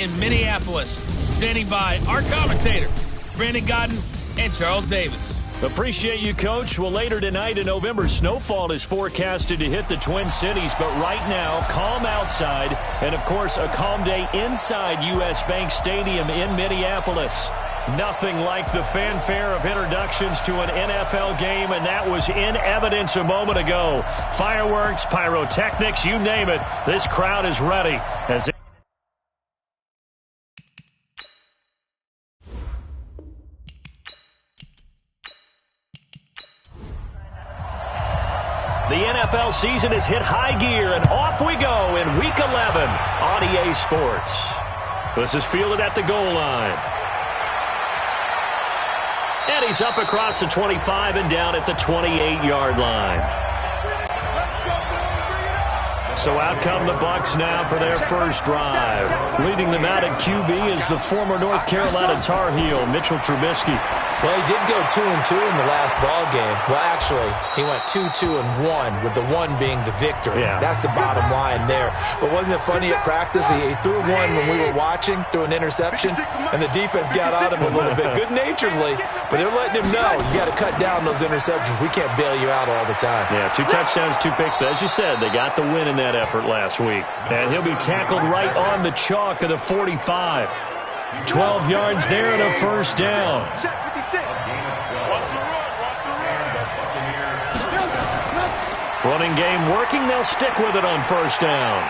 In Minneapolis, standing by our commentator, Brandon Godden and Charles Davis. Appreciate you, Coach. Well, later tonight in November, snowfall is forecasted to hit the Twin Cities, but right now, calm outside, and of course, a calm day inside U.S. Bank Stadium in Minneapolis. Nothing like the fanfare of introductions to an NFL game, and that was in evidence a moment ago. Fireworks, pyrotechnics, you name it. This crowd is ready. The NFL season has hit high gear, and off we go in Week 11 on EA Sports. This is fielded at the goal line. And he's up across the 25 and down at the 28-yard line. So out come the Bucs now for their first drive. Leading them out at QB is the former North Carolina Tar Heel, Mitchell Trubisky. Well, he did go 2-2 in the last ball game. Well, actually, he went 2-2-1, with the one being the victory. Yeah. That's the bottom line there. But wasn't it funny at practice? He threw one when we were watching, threw an interception, and the defense got on him a little bit, good-naturedly. But they're letting him know, you got to cut down those interceptions. We can't bail you out all the time. Yeah, 2 touchdowns, 2 picks. But as you said, they got the win in that effort last week. And he'll be tackled right on the chalk of the 45. 12 yards there and a first down. Running game working. They'll stick with it on first down.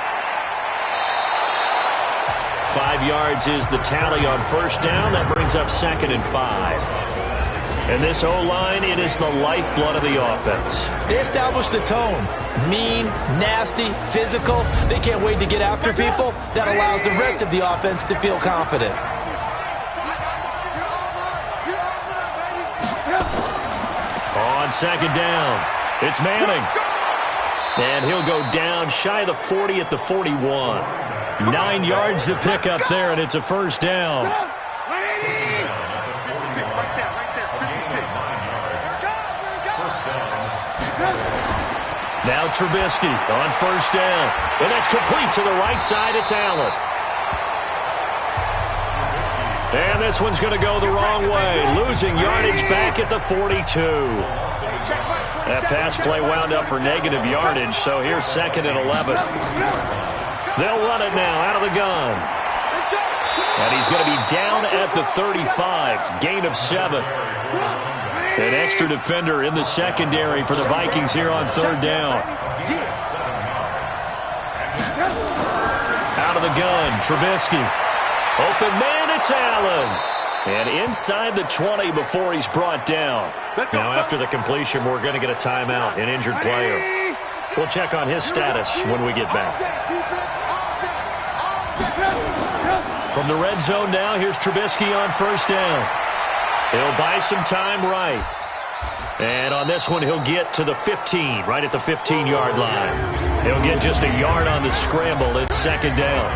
5 yards is the tally on first down. That brings up 2nd and 5. And this O-line, it is the lifeblood of the offense. They established the tone. Mean, nasty, physical. They can't wait to get after people. That allows the rest of the offense to feel confident. On second down, it's Manning. And he'll go down shy of the 40 at the 41. 9 yards to pick up there, and it's a first down. Now Trubisky on first down. And that's complete to the right side. It's Allen. And this one's going to go the wrong way. Losing yardage back at the 42. That pass play wound up for negative yardage, so here's 2nd and 11. They'll run it now out of the gun. And he's going to be down at the 35. Gain of 7. An extra defender in the secondary for the Vikings here on third down. Out of the gun, Trubisky. Open man, it's Allen. And inside the 20 before he's brought down. Now after the completion, we're going to get a timeout, an injured player. We'll check on his status when we get back. From the red zone now, here's Trubisky on first down. He'll buy some time right. And on this one, he'll get to the 15, right at the 15-yard line. He'll get just a yard on the scramble. It's second down.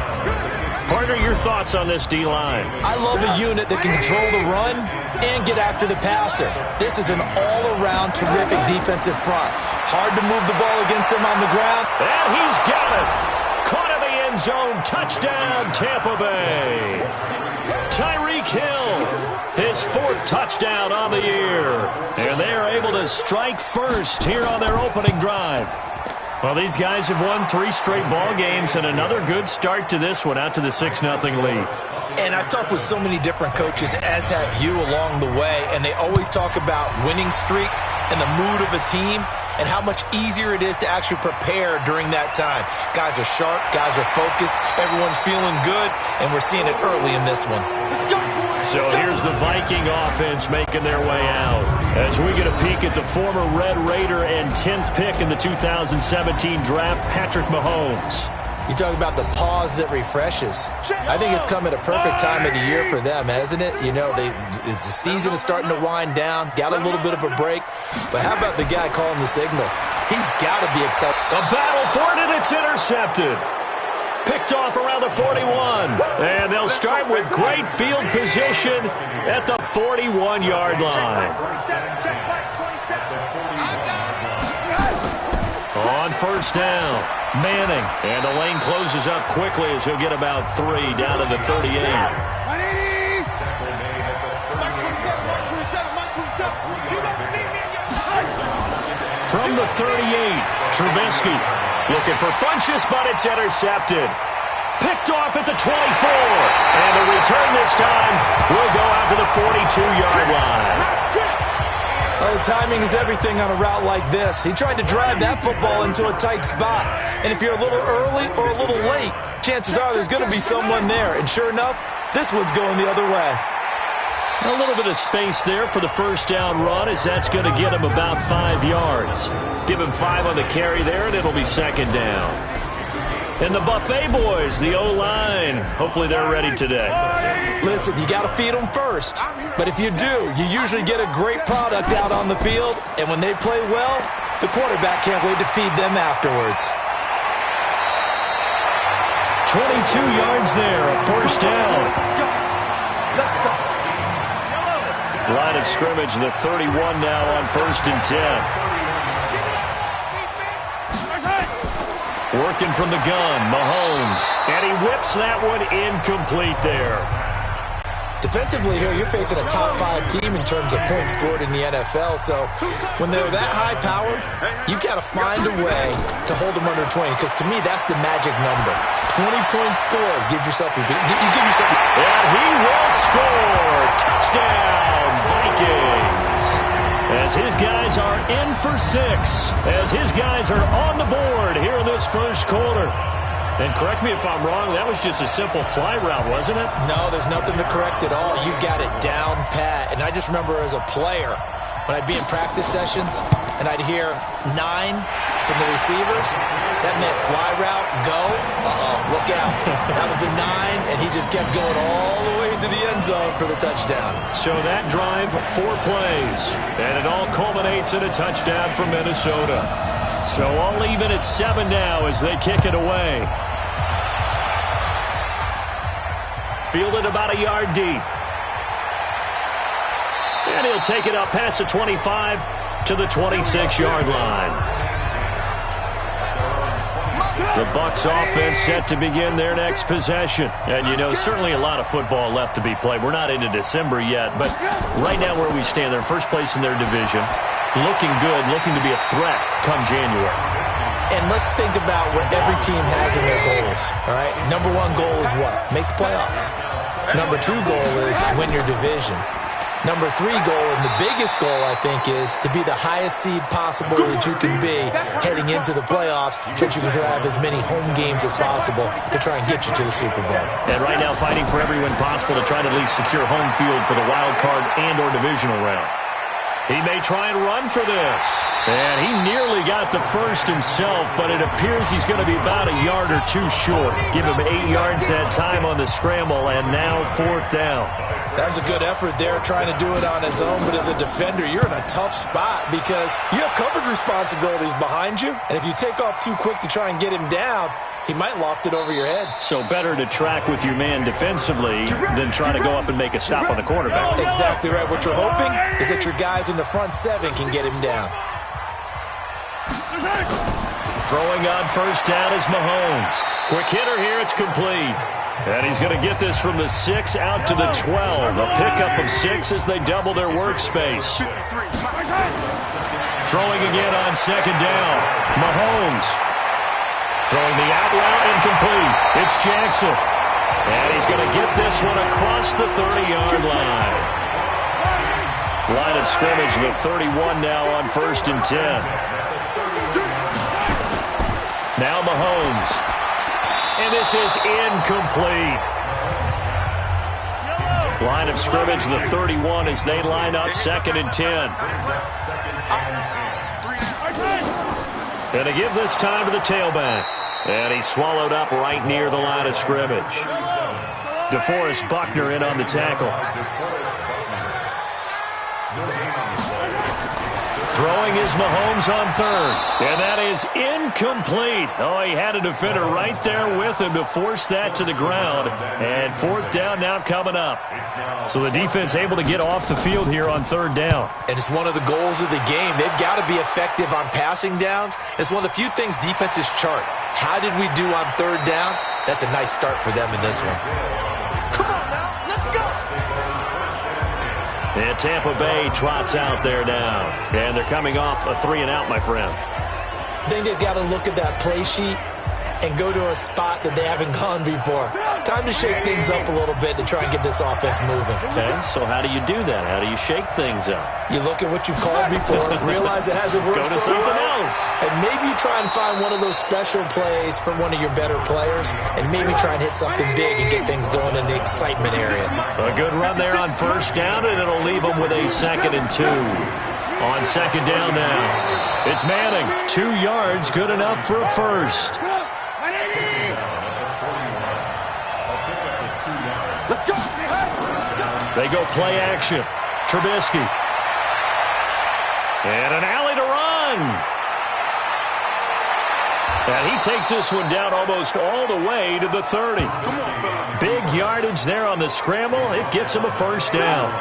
Partner, your thoughts on this D-line? I love a unit that can control the run and get after the passer. This is an all-around terrific defensive front. Hard to move the ball against them on the ground. And he's got it. Caught in the end zone. Touchdown, Tampa Bay. Tyreek Hill, his 4th touchdown on the year. And they are able to strike first here on their opening drive. Well, these guys have won 3 straight ball games, and another good start to this one, out to the 6-0 lead. And I've talked with so many different coaches, as have you along the way, and they always talk about winning streaks and the mood of a team and how much easier it is to actually prepare during that time. Guys are sharp, guys are focused, everyone's feeling good, and we're seeing it early in this one. So here's the Viking offense making their way out as we get a peek at the former Red Raider and 10th pick in the 2017 draft, Patrick Mahomes. You talk about the pause that refreshes. I think it's come at a perfect time of the year for them, hasn't it? You know, the season is starting to wind down, got a little bit of a break. But how about the guy calling the signals? He's got to be excited. A battle for it, and it's intercepted. Picked off around the 41. And they'll start with great field position at the 41-yard line. On first down, Manning. And the lane closes up quickly as he'll get about 3 down to the 38. From the 38, Trubisky looking for Funchess, but it's intercepted. Picked off at the 24. And the return this time will go out to the 42-yard line. Oh, timing is everything on a route like this. He tried to drive that football into a tight spot. And if you're a little early or a little late, chances are there's going to be someone there. And sure enough, this one's going the other way. A little bit of space there for the first down run, as that's going to get him about 5 yards. Give him 5 on the carry there, and it'll be second down. And the Buffet boys, the O-line, hopefully they're ready today. Listen, you got to feed them first. But if you do, you usually get a great product out on the field. And when they play well, the quarterback can't wait to feed them afterwards. 22 yards there, a first down. Line of scrimmage, the 31 now on 1st and 10. Working from the gun, Mahomes. And he whips that one incomplete there. Defensively here, you're facing a top 5 team in terms of points scored in the NFL. So when they're that high-powered, you've got to find a way to hold them under 20. Because to me, that's the magic number. 20 points scored. You give yourself. And he will score. Touchdown, Vikings. As his guys are in for 6. As his guys are on the board here in this first quarter. And correct me if I'm wrong, that was just a simple fly route, wasn't it? No, there's nothing to correct at all. You've got it down pat. And I just remember as a player, when I'd be in practice sessions and I'd hear 9 from the receivers, that meant fly route, go, look out. That was the 9, and he just kept going all the way into the end zone for the touchdown. So that drive, 4 plays, and it all culminates in a touchdown for Minnesota. So all even at 7 now as they kick it away. Fielded about a yard deep. And he'll take it up past the 25 to the 26-yard line. The Bucs offense set to begin their next possession. And, you know, certainly a lot of football left to be played. We're not into December yet, but right now where we stand, they're first place in their division. Looking good, looking to be a threat come January. And let's think about what every team has in their goals, all right? Number 1 goal is what? Make the playoffs. Number 2 goal is win your division. Number 3 goal, and the biggest goal, I think, is to be the highest seed possible that you can be heading into the playoffs so that you can have as many home games as possible to try and get you to the Super Bowl. And right now fighting for every win possible to try to at least secure home field for the wild card and or divisional round. He may try and run for this. And he nearly got the first himself, but it appears he's going to be about a yard or 2 short. Give him 8 yards that time on the scramble, and now 4th down. That was a good effort there trying to do it on his own, but as a defender, you're in a tough spot because you have coverage responsibilities behind you, and if you take off too quick to try and get him down, he might loft it over your head. So better to track with your man defensively than try to go up and make a stop on the quarterback. Exactly right. What you're hoping is that your guys in the front 7 can get him down. Throwing on first down is Mahomes. Quick hitter here, it's complete. And he's going to get this from the 6 out to the 12. A pickup of 6 as they double their workspace. Throwing again on second down. Mahomes. Throwing the out route incomplete. It's Jackson. And he's going to get this one across the 30-yard line. Line of scrimmage, the 31 now on 1st and 10. Now Mahomes. And this is incomplete. Line of scrimmage, the 31 as they line up 2nd and 10. And to give this time to the tailback. And he's swallowed up right near the line of scrimmage. DeForest Buckner in on the tackle. Throwing is Mahomes on third. And that is incomplete. Oh, he had a defender right there with him to force that to the ground. And fourth down now coming up. So the defense able to get off the field here on third down. And it's one of the goals of the game. They've got to be effective on passing downs. It's one of the few things defenses chart. How did we do on third down? That's a nice start for them in this one. Come on now, let's go. And Tampa Bay trots out there now. And they're coming off a 3-and-out, my friend. I think they've got to look at that play sheet and go to a spot that they haven't gone before. Time to shake things up a little bit to try and get this offense moving. Okay, so how do you do that? How do you shake things up? You look at what you've called before, realize it hasn't worked. Go to something else. And maybe you try and find one of those special plays from one of your better players, and maybe try and hit something big and get things going in the excitement area. A good run there on first down, and it'll leave them with a 2nd and 2. On second down now, it's Manning. 2 yards, good enough for a first. Let's go. They go play action. Trubisky. And an alley to run. And he takes this one down almost all the way to the 30. Big yardage there on the scramble. It gets him a first down.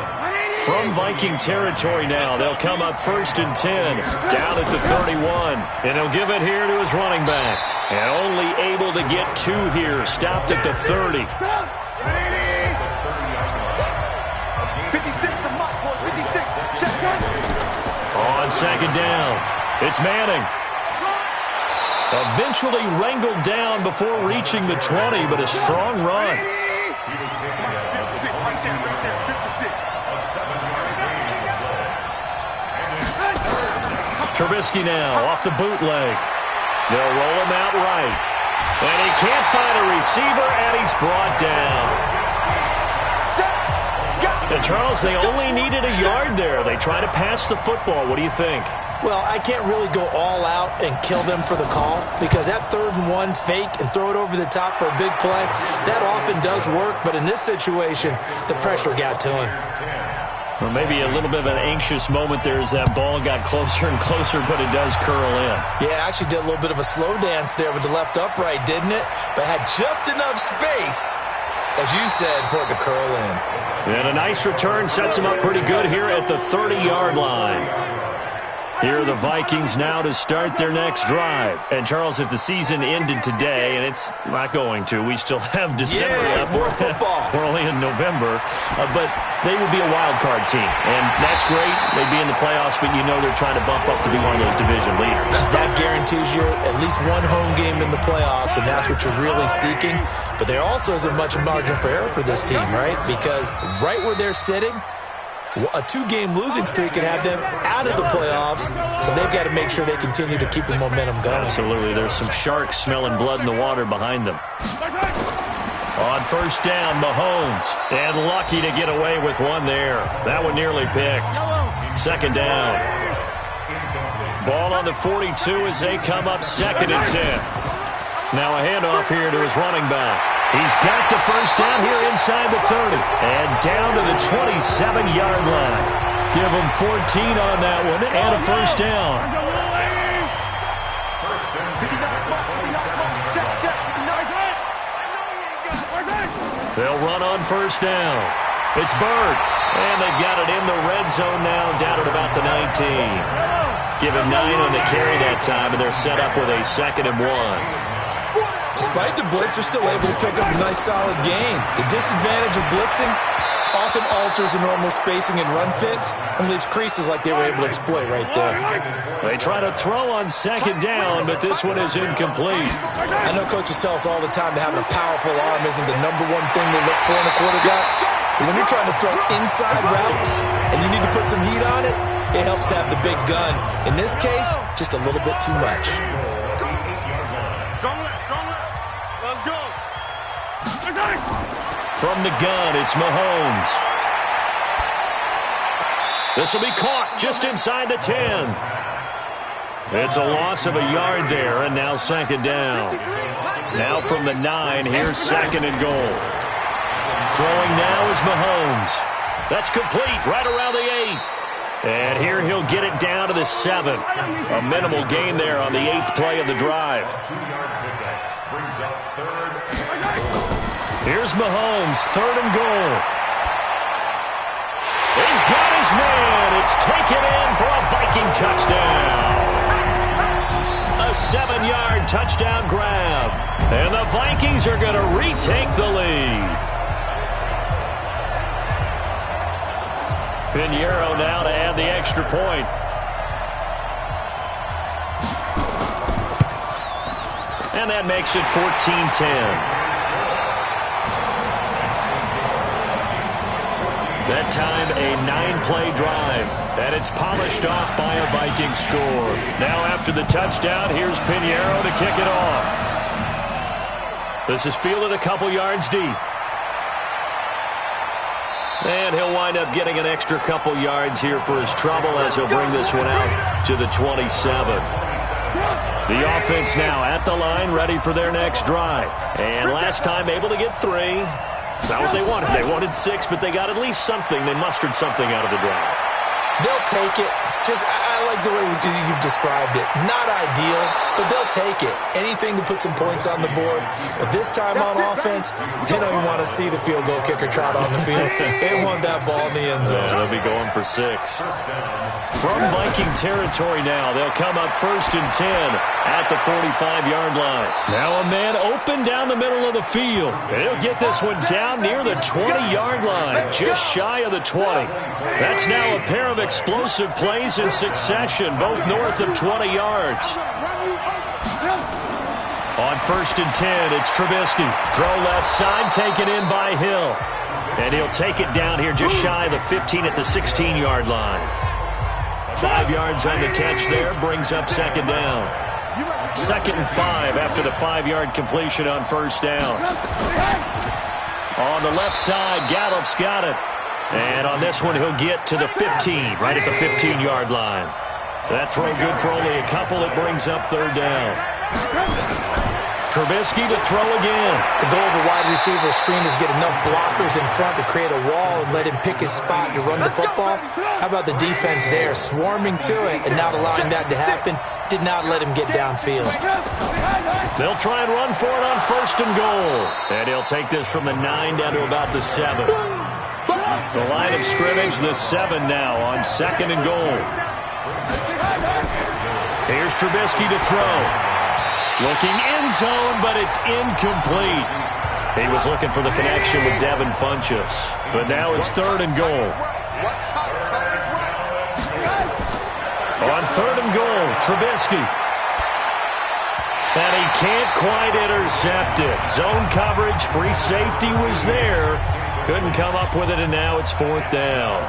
From Viking territory now, they'll come up 1st and 10, down at the 31. And he'll give it here to his running back. And only able to get 2 here, stopped at the 30. 56 from Mike, boy, 56. Check. On second down, it's Manning. Eventually wrangled down before reaching the 20, but a strong run. 56, right there, 56. Trubisky now off the bootleg. They'll roll him out right. And he can't find a receiver, and he's brought down. And Charles, they only needed a yard there. They try to pass the football. What do you think? Well, I can't really go all out and kill them for the call, because that 3rd and 1 fake and throw it over the top for a big play, that often does work. But in this situation, the pressure got to him. Well, maybe a little bit of an anxious moment there as that ball got closer and closer, but it does curl in. Yeah, actually did a little bit of a slow dance there with the left upright, didn't it? But had just enough space, as you said, for it to curl in. And a nice return sets him up pretty good here at the 30-yard line. Here are the Vikings now to start their next drive. And, Charles, if the season ended today, and it's not going to, we still have December left. More football. We're only in November. But they would be a wild card team. And that's great. They'd be in the playoffs, but you know they're trying to bump up to be one of those division leaders. That guarantees you at least one home game in the playoffs, and that's what you're really seeking. But there also isn't much margin for error for this team, right? Because right where they're sitting, a 2-game losing streak can have them out of the playoffs, so they've got to make sure they continue to keep the momentum going. Absolutely. There's some sharks smelling blood in the water behind them. On first down, Mahomes. And lucky to get away with one there. That one nearly picked. Second down. Ball on the 42 as they come up 2nd and 10. Now a handoff here to his running back. He's got the first down here inside the 30. And down to the 27-yard line. Give him 14 on that one and a first down. They'll run on first down. It's Bird. And they've got it in the red zone now, down at about the 19. Give him 9 on the carry that time, and they're set up with a 2nd and 1. Despite the blitz, they're still able to pick up a nice, solid gain. The disadvantage of blitzing often alters the normal spacing and run fits and leaves creases like they were able to exploit right there. They try to throw on second down, but this one is incomplete. I know coaches tell us all the time that having a powerful arm isn't the #1 thing they look for in a quarterback. But when you're trying to throw inside routes and you need to put some heat on it, it helps to have the big gun. In this case, just a little bit too much. Let's go. From the gun, it's Mahomes. This will be caught just inside the 10. It's a loss of a yard there, and now second down. Now from the 9, here's 2nd and goal. Throwing now is Mahomes. That's complete right around the 8. And here he'll get it down to the 7. A minimal gain there on the 8th play of the drive. Here's Mahomes, 3rd and goal. He's got his man. It's taken in for a Viking touchdown. A 7-yard touchdown grab. And the Vikings are going to retake the lead. Pinheiro now to add the extra point. And that makes it 14-10. That time, a 9-play drive. And it's polished off by a Viking score. Now after the touchdown, here's Pinheiro to kick it off. This is fielded a couple yards deep. And he'll wind up getting an extra couple yards here for his trouble as he'll bring this one out to the 27. The offense now at the line, ready for their next drive. And last time able to get 3. It's not what they wanted. They wanted 6, but they got at least something. They mustered something out of the drive. They'll take it. I like the way you've described it. Not ideal, but they'll take it. Anything to put some points on the board. But this time on offense, they don't even want to see the field goal kicker trot on the field. They want that ball in the end zone. Yeah, they'll be going for 6. From Viking territory now, they'll come up 1st and 10 at the 45-yard line. Now a man open down the middle of the field. He'll get this one down near the 20-yard line, just shy of the 20. That's now a pair of explosive plays in succession, both north of 20 yards. On 1st and 10, it's Trubisky. Throw left side, taken in by Hill. And he'll take it down here just shy of the 15 at the 16-yard line. 5 yards on the catch there, brings up 2nd down. 2nd and 5 after the 5-yard completion on 1st down. On the left side, Gallup's got it. And on this one, he'll get to the 15, right at the 15-yard line. That throw good for only a couple. It brings up 3rd down. Trubisky to throw again. The goal of a wide receiver screen is get enough blockers in front to create a wall and let him pick his spot to run the football. How about the defense there, swarming to it and not allowing that to happen? Did not let him get downfield. They'll try and run for it on 1st and goal. And he'll take this from the 9 down to about the 7. The line of scrimmage, the 7 now on 2nd and goal. Here's Trubisky to throw. Looking end zone, but it's incomplete. He was looking for the connection with Devin Funchess. But now it's 3rd and goal. On 3rd and goal, Trubisky. And he can't quite intercept it. Zone coverage, free safety was there. Couldn't come up with it, and now it's 4th down.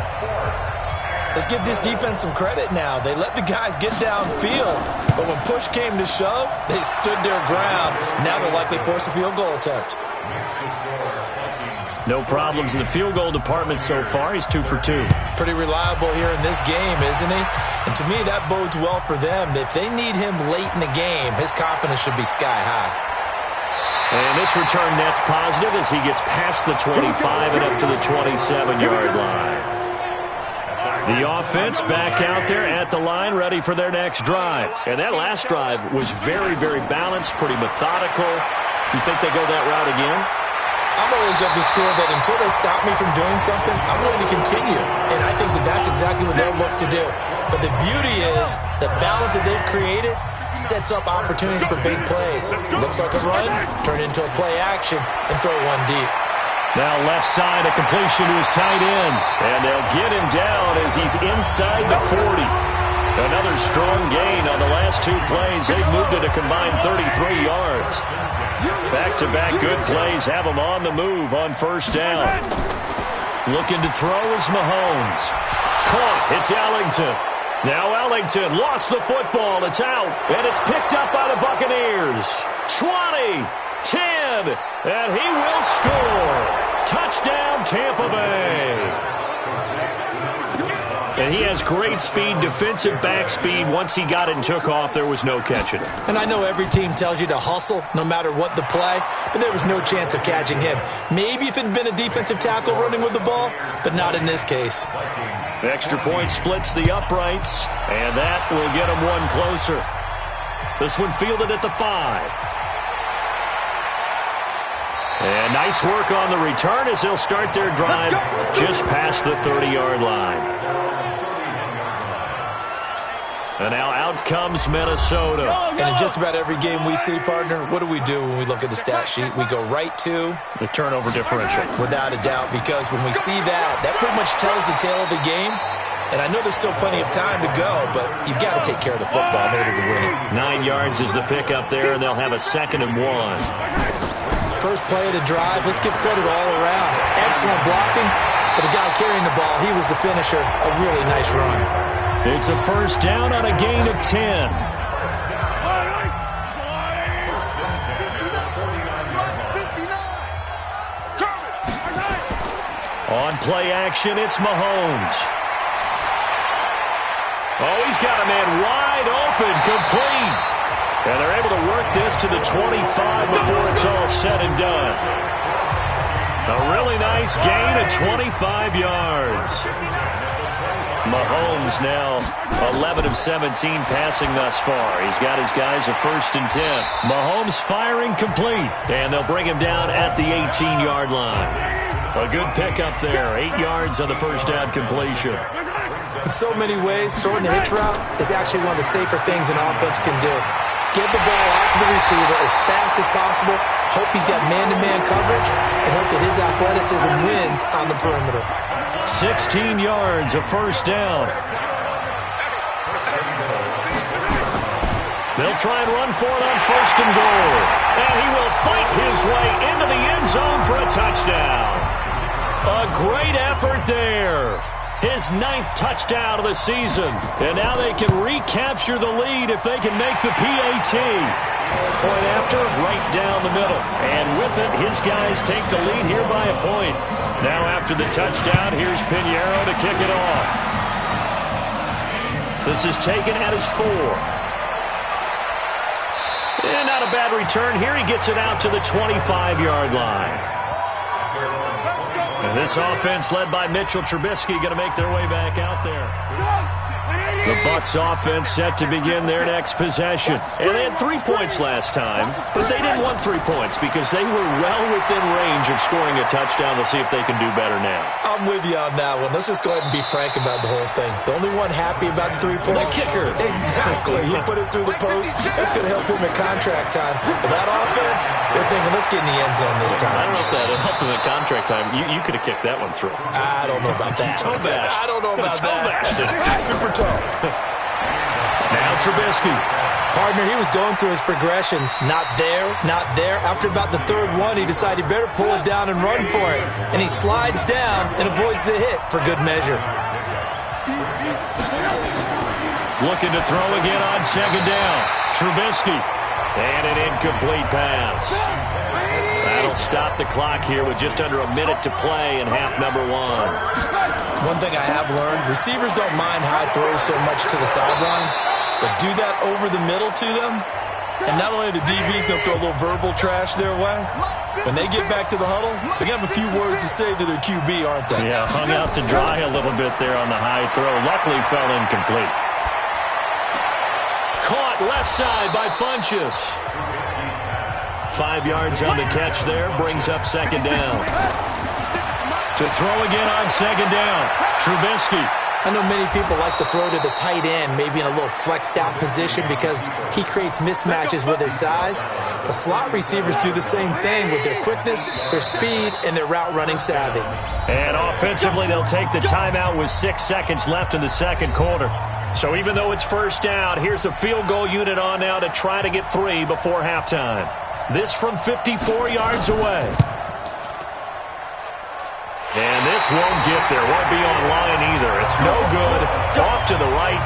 Let's give this defense some credit now. They let the guys get downfield, but when push came to shove, they stood their ground. Now they'll likely force a field goal attempt. No problems in the field goal department so far. He's 2 for 2. Pretty reliable here in this game, isn't he? And to me, that bodes well for them. If they need him late in the game, his confidence should be sky high. And this return net's positive as he gets past the 25 and up to the 27-yard line. The offense back out there at the line, ready for their next drive. And that last drive was very, very balanced, pretty methodical. You think they go that route again? I'm always of the school that until they stop me from doing something, I'm going to continue. And I think that that's exactly what they'll look to do. But the beauty is the balance that they've created sets up opportunities for big plays. Looks like a run, turn into a play action, and throw one deep. Now left side, a completion to his tight end. And they'll get him down as he's inside the 40. Another strong gain on the last 2 plays. They've moved it a combined 33 yards. Back-to-back good plays have him on the move on 1st down. Looking to throw is Mahomes. Caught. It's Ellington. Now Ellington lost the football. It's out. And it's picked up by the Buccaneers. 20, 10, and he will score. Touchdown, Tampa Bay. And he has great speed, defensive back speed. Once he got it and took off, there was no catching it. And I know every team tells you to hustle no matter what the play, but there was no chance of catching him. Maybe if it had been a defensive tackle running with the ball, but not in this case. The extra point splits the uprights, and that will get him one closer. This one fielded at the 5. And nice work on the return as they'll start their drive just past the 30-yard line. And now out comes Minnesota. And in just about every game we see, partner, what do we do when we look at the stat sheet? We go right to the turnover differential. Without a doubt, because when we see that pretty much tells the tale of the game. And I know there's still plenty of time to go, but you've got to take care of the football in order to win it. 9 yards is the pickup there, and they'll have a 2nd and 1. First play of the drive, let's give credit all around. Excellent blocking, but the guy carrying the ball, he was the finisher. A really nice run. It's a first down on a gain of 10. On play action, it's Mahomes. Oh, he's got a man wide open, complete. And they're able to work this to the 25 before it's all said and done. A really nice gain of 25 yards. Mahomes now 11 of 17 passing thus far. He's got his guys a 1st and 10. Mahomes firing complete. And they'll bring him down at the 18-yard line. A good pickup there. 8 yards on the first down completion. In so many ways, throwing the hitch route is actually one of the safer things an offense can do. Get the ball out to the receiver as fast as possible, hope he's got man-to-man coverage, and hope that his athleticism wins on the perimeter. 16 yards, a first down. They'll try and run for it on 1st and goal. And he will fight his way into the end zone for a touchdown. A great effort there. His 9th touchdown of the season. And now they can recapture the lead if they can make the PAT. Point after, right down the middle. And with it, his guys take the lead here by a point. Now after the touchdown, here's Pinheiro to kick it off. This is taken at his 4. And not a bad return here. He gets it out to the 25-yard line. And this offense led by Mitchell Trubisky going to make their way back out there. The Bucs offense set to begin their next possession. And they had 3 points last time, but they didn't want 3 points because they were well within range of scoring a touchdown. We'll see if they can do better now. I'm with you on that one. Let's just go ahead and be frank about the whole thing. The only one happy about the 3-point? The kicker. Exactly. He put it through the post. That's going to help him at contract time. But that offense, they're thinking, let's get in the end zone this time. I don't know if that helped him at contract time. You could have kicked that one through. I don't know about that. Toe bash. I don't know about that. Super toe. Now Trubisky. Partner, he was going through his progressions. Not there, not there. After about the 3rd one, he decided he better pull it down and run for it. And he slides down and avoids the hit for good measure. Looking to throw again on 2nd down. Trubisky. And an incomplete pass. That'll stop the clock here with just under a minute to play in half number 1. One thing I have learned, receivers don't mind high throws so much to the sideline, but do that over the middle to them, and not only the DB's going to throw a little verbal trash their way, when they get back to the huddle, they're going to have a few words to say to their QB, aren't they? Yeah, hung out to dry a little bit there on the high throw. Luckily fell incomplete. Caught left side by Funchess. 5 yards on the catch there, brings up 2nd down. To throw again on 2nd down, Trubisky. I know many people like to throw to the tight end, maybe in a little flexed out position because he creates mismatches with his size. The slot receivers do the same thing with their quickness, their speed, and their route running savvy. And offensively, they'll take the timeout with 6 seconds left in the 2nd quarter. So even though it's first down, here's the field goal unit on now to try to get 3 before halftime. This from 54 yards away. And this just won't get there. Won't be online either. It's no good. Off to the right.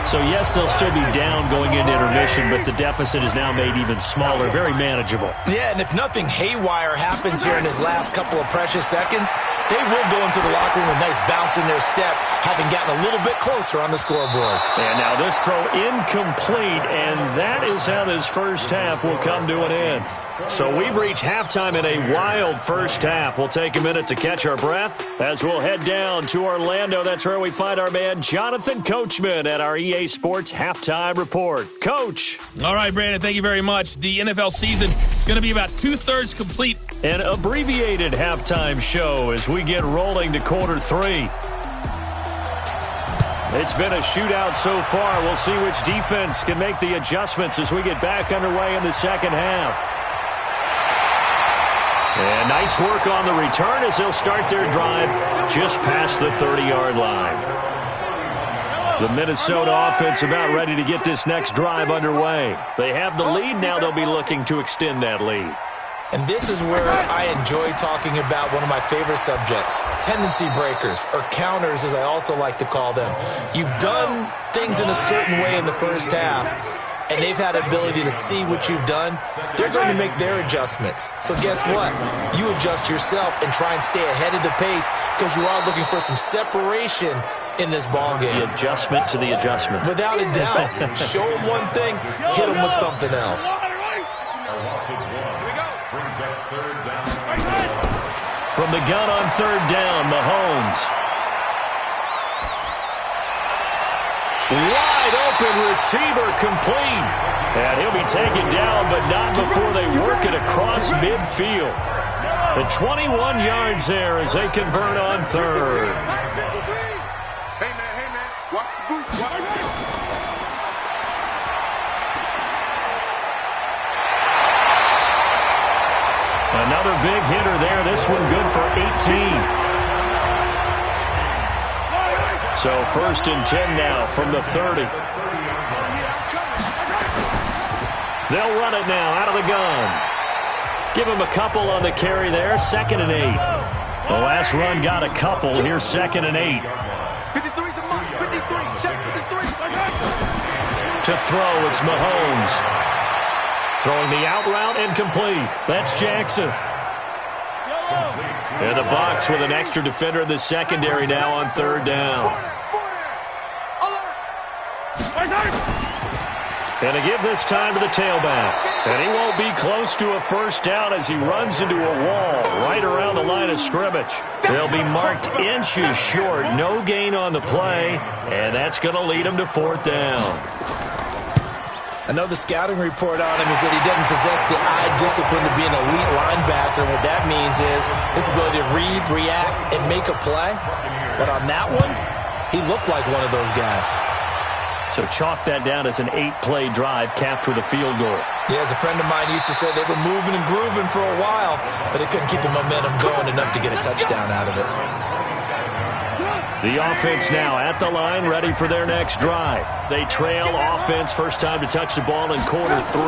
So, yes, they'll still be down going into intermission, but the deficit is now made even smaller. Very manageable. Yeah, and if nothing haywire happens here in his last couple of precious seconds, they will go into the locker room with a nice bounce in their step, having gotten a little bit closer on the scoreboard. And now this throw incomplete, and that is how this first half will come to an end. So we've reached halftime in a wild first half. We'll take a minute to catch our breath as we'll head down to Orlando. That's where we find our man Jonathan Coachman at our EA Sports Halftime Report. Coach. All right, Brandon, thank you very much. The NFL season going to be about two-thirds complete. An abbreviated halftime show as we get rolling to quarter three. It's been a shootout so far. We'll see which defense can make the adjustments as we get back underway in the second half. And nice work on the return as they'll start their drive just past the 30-yard line. The Minnesota offense about ready to get this next drive underway. They have the lead. Now they'll be looking to extend that lead. And this is where I enjoy talking about one of my favorite subjects, tendency breakers, or counters as I also like to call them. You've done things in a certain way in the first half, and they've had the ability to see what you've done. They're going to make their adjustments. So guess what? You adjust yourself and try and stay ahead of the pace because you are looking for some separation in this ball game. The adjustment to the adjustment. Without a doubt. Show them one thing, hit them with something else. From the gun on third down, Mahomes. Wide open receiver complete. And he'll be taken down, but not before they work it across midfield. The 21 yards there as they convert on third. Hey, man, watch the boots, watch the boots. Another big hitter there. This one good for 18. So first and 10 now from the 30. They'll run it now out of the gun. Give him a couple on the carry there. 2nd and 8. The last run got a couple. Here's 2nd and 8. 53's the mark. 53. Check 53. To throw, it's Mahomes. Throwing the out route incomplete. That's Jackson. And the Bucs with an extra defender in the secondary now on third down. And to give this time to the tailback. And he won't be close to a first down as he runs into a wall right around the line of scrimmage. They'll be marked inches short. No gain on the play. And that's going to lead him to 4th down. I know the scouting report on him is that he doesn't possess the eye discipline to be an elite linebacker. What that means is his ability to read, react, and make a play. But on that one, he looked like one of those guys. So chalk that down as an 8-play drive capped with a field goal. Yeah, as a friend of mine used to say, they were moving and grooving for a while, but they couldn't keep the momentum going enough to get a touchdown out of it. The offense now at the line, ready for their next drive. They trail offense, first time to touch the ball in quarter 3,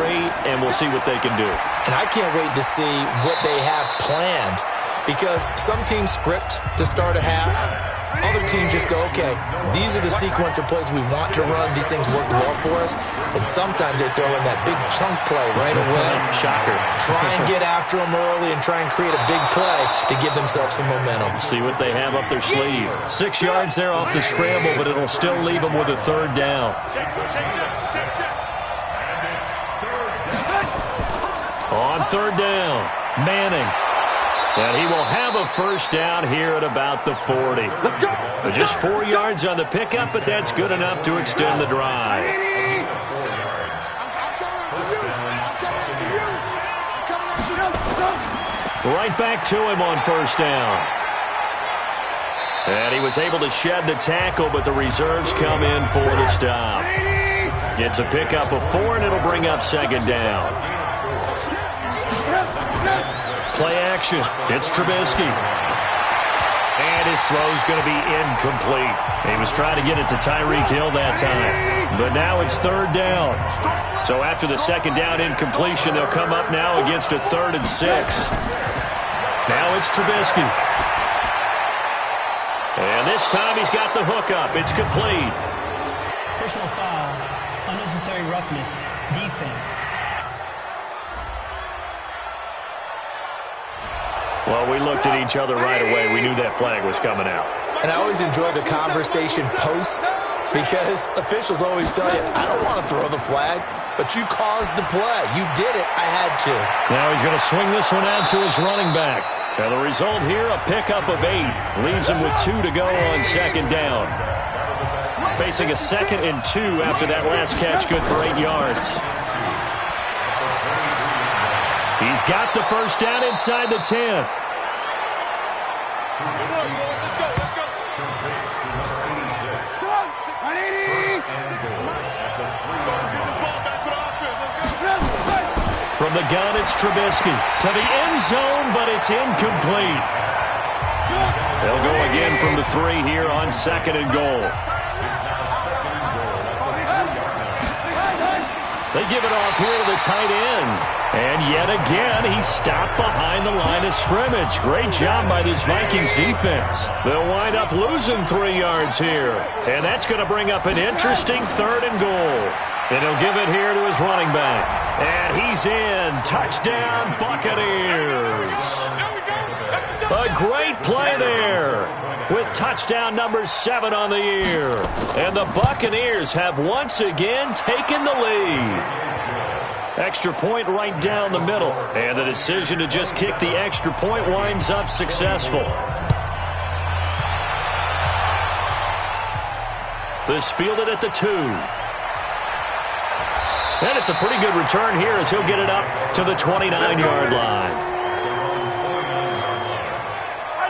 and we'll see what they can do. And I can't wait to see what they have planned, because some teams script to start a half. Other teams just go, okay, these are the sequence of plays we want to run. These things worked well for us. And sometimes they throw in that big chunk play right away. Shocker. Try and get after them early and try and create a big play to give themselves some momentum. See what they have up their sleeve. 6 yards there off the scramble, but it'll still leave them with a third down. On third down, Manning. And he will have a first down here at about the 40. Just 4 yards on the pickup, but that's good enough to extend the drive. Right back to him on first down. And he was able to shed the tackle, but the reserves come in for the stop. It's a pickup of 4, and it'll bring up 2nd down. Play action. It's Trubisky. And his throw's going to be incomplete. He was trying to get it to Tyreek Hill that time. But now it's 3rd down. So after the 2nd down incompletion, they'll come up now against a 3rd and 6. Now it's Trubisky. this time he's got the hook up. It's complete. Personal foul, unnecessary roughness, defense. Well, we looked at each other right away. We knew that flag was coming out. And I always enjoy the conversation post because officials always tell you, I don't want to throw the flag, but you caused the play. You did it. I had to. Now he's going to swing this one out to his running back. Now the result here, a pickup of 8. Leaves him with 2 to go on second down. Facing a 2nd and 2 after that last catch, good for 8 yards. He's got the first down inside the 10. From the gun, it's Trubisky to the end zone, but it's incomplete. They'll go again from the 3 here on 2nd and goal. They give it off here to the tight end. And yet again, he's stopped behind the line of scrimmage. Great job by this Vikings defense. They'll wind up losing 3 yards here. And that's going to bring up an interesting 3rd and goal. And he'll give it here to his running back. And he's in. Touchdown, Buccaneers. A great play there with touchdown number 7 on the year. And the Buccaneers have once again taken the lead. Extra point right down the middle. And the decision to just kick the extra point winds up successful. This fielded at the 2. And it's a pretty good return here as he'll get it up to the 29-yard line.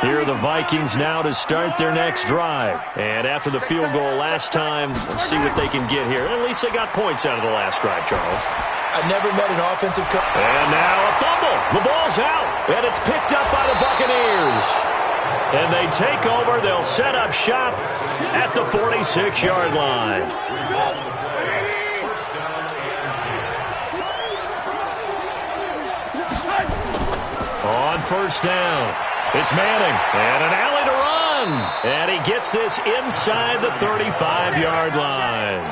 Here are the Vikings now to start their next drive. And after the field goal last time, let's see what they can get here. At least they got points out of the last drive, Charles. I've never met an offensive coach. And now a fumble. The ball's out. And it's picked up by the Buccaneers. And they take over. They'll set up shop at the 46-yard line. On first down, it's Manning, and an alley to run. And he gets this inside the 35-yard line.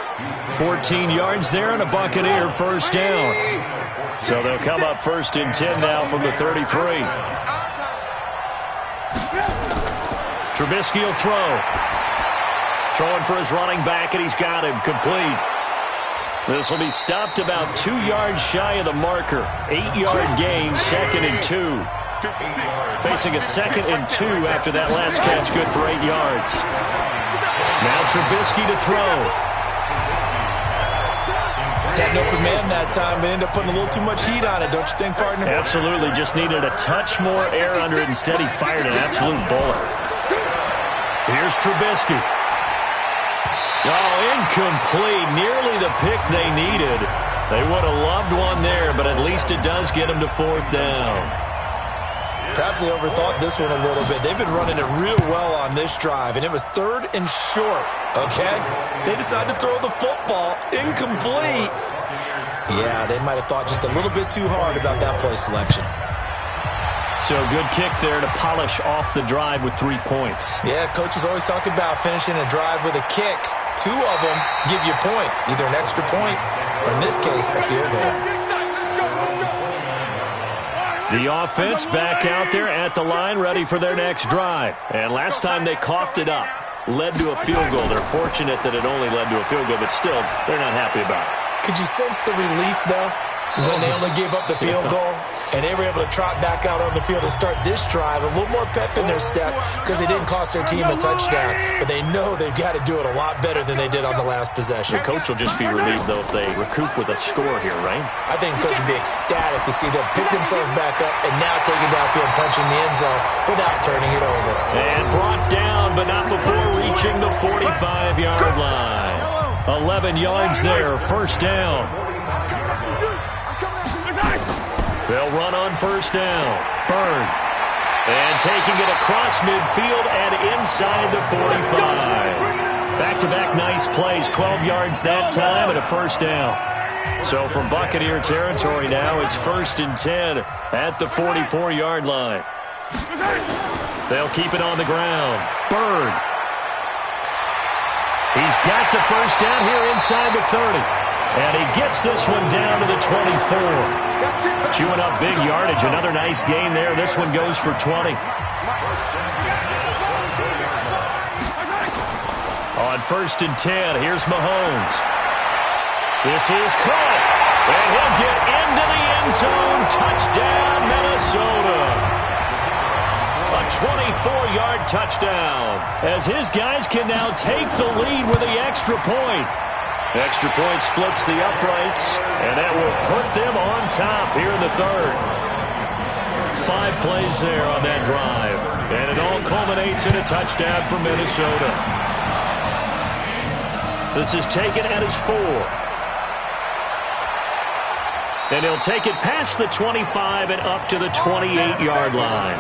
14 yards there and a Buccaneer first down. So they'll come up 1st and 10 now from the 33. Trubisky will throw. Throwing for his running back, and he's got him complete. This will be stopped about 2 yards shy of the marker. 8-yard gain, 2nd and 2. Facing a 2nd and 2 after that last catch, good for 8 yards. Now Trubisky to throw. Had an open man that time, but ended up putting a little too much heat on it, don't you think, partner? Absolutely. Just needed a touch more air under it. Instead, he fired an absolute bullet. Here's Trubisky. Oh, incomplete. Nearly the pick they needed. They would have loved one there, but at least it does get them to 4th down. Perhaps they overthought this one a little bit. They've been running it real well on this drive, and it was 3rd and short, okay? They decided to throw the football. Incomplete. Yeah, they might have thought just a little bit too hard about that play selection. So good kick there to polish off the drive with 3 points. Yeah, coaches always talk about finishing a drive with a kick. 2 of them give you points, either an extra point or, in this case, a field goal. The offense back out there at the line, ready for their next drive. And last time they coughed it up, led to a field goal. They're fortunate that it only led to a field goal, but still, they're not happy about it. Could you sense the relief, though, when they only gave up the field goal? And they were able to trot back out on the field and start this drive. A little more pep in their step because they didn't cost their team a touchdown. But they know they've got to do it a lot better than they did on the last possession. The coach will just be relieved, though, if they recoup with a score here, right? I think the coach would be ecstatic to see them pick themselves back up and now take it downfield, punching the end zone without turning it over. And brought down, but not before reaching the 45-yard line. 11 yards there, first down. They'll run on first down. Bird. And taking it across midfield and inside the 45. Back-to-back nice plays. 12 yards that time and a first down. So from Buccaneer territory now, it's 1st and 10 at the 44-yard line. They'll keep it on the ground. Bird. He's got the first down here inside the 30. And he gets this one down to the 24. Chewing up big yardage. Another nice gain there. This one goes for 20. On 1st and 10, here's Mahomes. This is caught. And he'll get into the end zone. Touchdown, Minnesota. A 24-yard touchdown. As his guys can now take the lead with the extra point. Extra point splits the uprights, and that will put them on top here in the third. 5 plays there on that drive, and it all culminates in a touchdown for Minnesota. This is taken at his 4. And he'll take it past the 25 and up to the 28-yard line.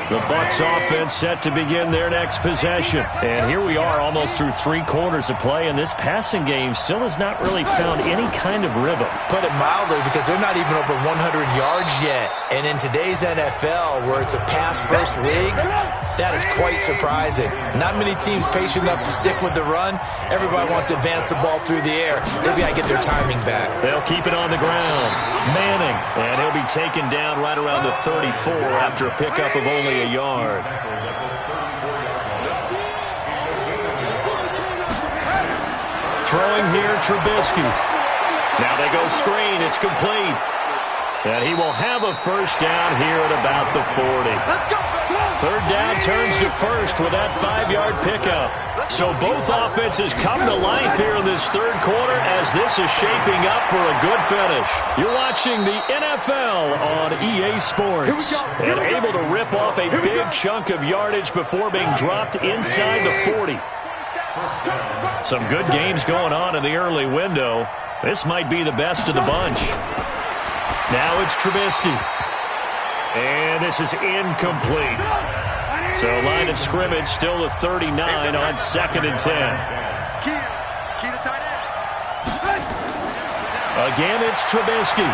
The Bucs offense set to begin their next possession. And here we are almost through 3 quarters of play, and this passing game still has not really found any kind of rhythm. Put it mildly, because they're not even over 100 yards yet. And in today's NFL, where it's a pass-first league, that is quite surprising. Not many teams patient enough to stick with the run. Everybody wants to advance the ball through the air. They've got to get their timing back. They'll keep it on the ground. Manning, and he'll be taken down right around the 34 after a pickup of only a yard. Throwing here, Trubisky. Now they go screen. It's complete. And he will have a first down here at about the 40. 3rd down turns to 1st with that 5-yard pickup. So both offenses come to life here in this 3rd quarter as this is shaping up for a good finish. You're watching the NFL on EA Sports. And able to rip off a big chunk of yardage before being dropped inside the 40. Some good games going on in the early window. This might be the best of the bunch. Now it's Trubisky. And this is incomplete. So line of scrimmage still the 39 on 2nd and 10. Again, it's Trubisky.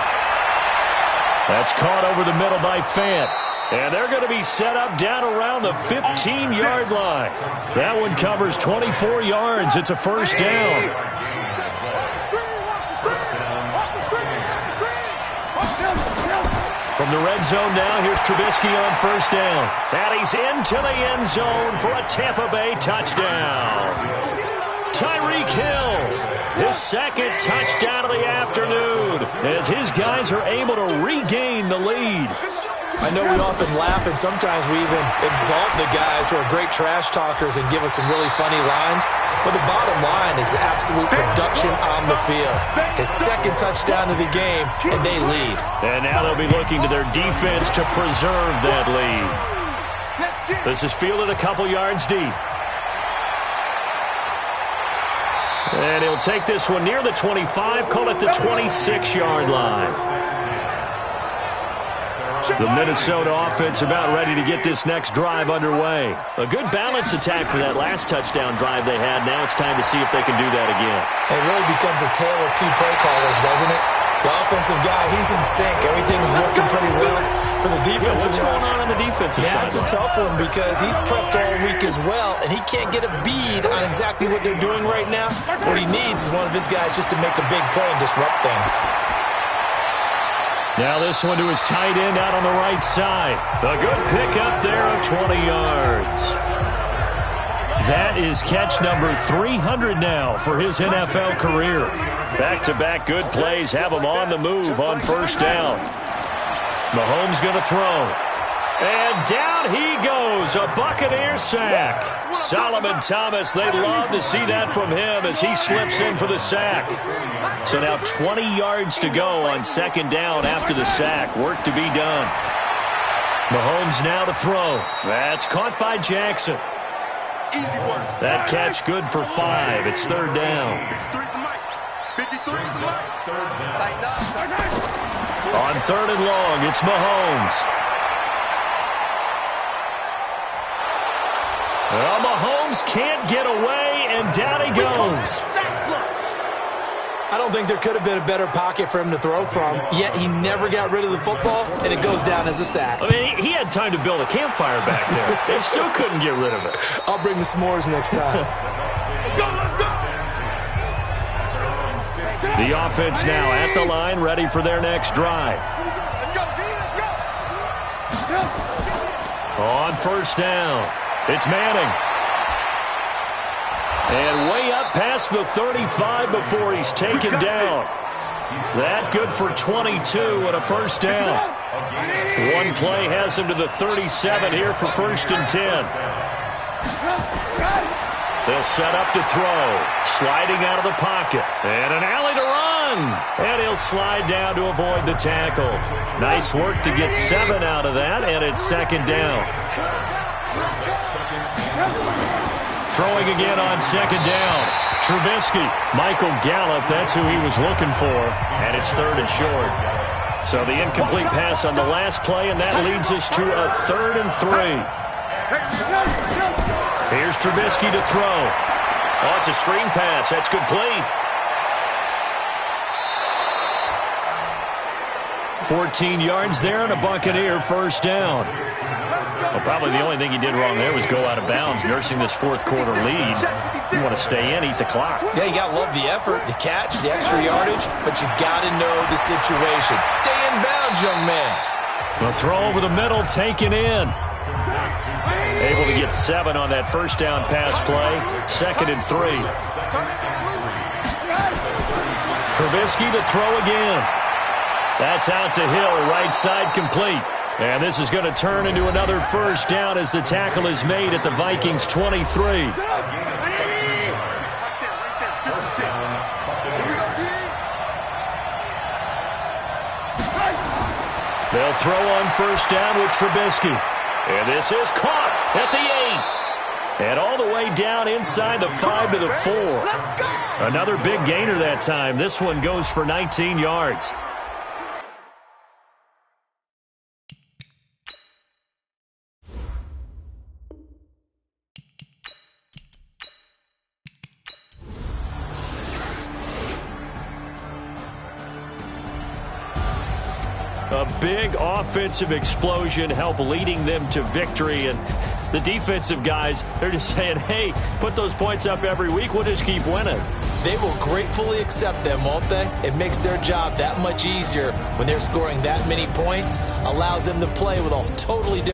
That's caught over the middle by Fant. And they're going to be set up down around the 15-yard line. That one covers 24 yards. It's a first down. From the red zone now, here's Trubisky on 1st down. And he's into the end zone for a Tampa Bay touchdown. Tyreek Hill, his 2nd touchdown of the afternoon, as his guys are able to regain the lead. I know we often laugh, and sometimes we even exalt the guys who are great trash talkers and give us some really funny lines. But the bottom line is absolute production on the field. His 2nd touchdown of the game, and they lead. And now they'll be looking to their defense to preserve that lead. This is fielded a couple yards deep. And he'll take this one near the 25, call it the 26-yard line. The Minnesota offense about ready to get this next drive underway. A good balance attack for that last touchdown drive they had. Now it's time to see if they can do that again. It really becomes a tale of 2 play callers, doesn't it? The offensive guy, he's in sync. Everything's working pretty well. For the defensive what's going on the defensive side? Yeah, it's a tough one because he's prepped all week as well, and he can't get a bead on exactly what they're doing right now. What he needs is one of his guys just to make a big play and disrupt things. Now this one to his tight end out on the right side. A good pickup there of 20 yards. That is catch number 300 now for his NFL career. Back-to-back good plays have him on the move on 1st down. Mahomes going to throw. And down he goes, a Buccaneer sack. Solomon Thomas, they'd love to see that from him as he slips in for the sack. So now 20 yards to go on 2nd down after the sack. Work to be done. Mahomes now to throw. That's caught by Jackson. That catch good for 5. It's 3rd down. On 3rd and long, it's Mahomes. Well, Mahomes can't get away, and down he goes. I don't think there could have been a better pocket for him to throw from, yet he never got rid of the football, and it goes down as a sack. I mean, he had time to build a campfire back there. They still couldn't get rid of it. I'll bring the s'mores next time. The offense now at the line, ready for their next drive. Let's go, D, let's go. On first down, it's Manning. And way up past the 35 before he's taken down. That good for 22 and a first down. One play has him to the 37 here for 1st and 10. They'll set up to throw. Sliding out of the pocket. And an alley to run. And he'll slide down to avoid the tackle. Nice work to get 7 out of that, and it's 2nd down. Throwing again on 2nd down. Trubisky. Michael Gallup, that's who he was looking for. And it's 3rd and short. So the incomplete pass on the last play, and that leads us to a 3rd and 3. Here's Trubisky to throw. Oh, it's a screen pass. That's complete. 14 yards there and a Buccaneer first down. Well, probably the only thing he did wrong there was go out of bounds, nursing this fourth quarter lead. You want to stay in, eat the clock. Yeah, you got to love the effort, the catch, the extra yardage, but you got to know the situation. Stay in bounds, young man. The throw over the middle, taken in. Able to get 7 on that first down pass play. 2nd and 3. Trubisky to throw again. That's out to Hill, right side complete. And this is going to turn into another first down as the tackle is made at the Vikings 23. They'll throw on first down with Trubisky. And this is caught at the 8. And all the way down inside the 5 to the 4. Another big gainer that time. This one goes for 19 yards. A big offensive explosion helped leading them to victory. And the defensive guys, they're just saying, hey, put those points up every week. We'll just keep winning. They will gratefully accept them, won't they? It makes their job that much easier when they're scoring that many points. Allows them to play with a totally different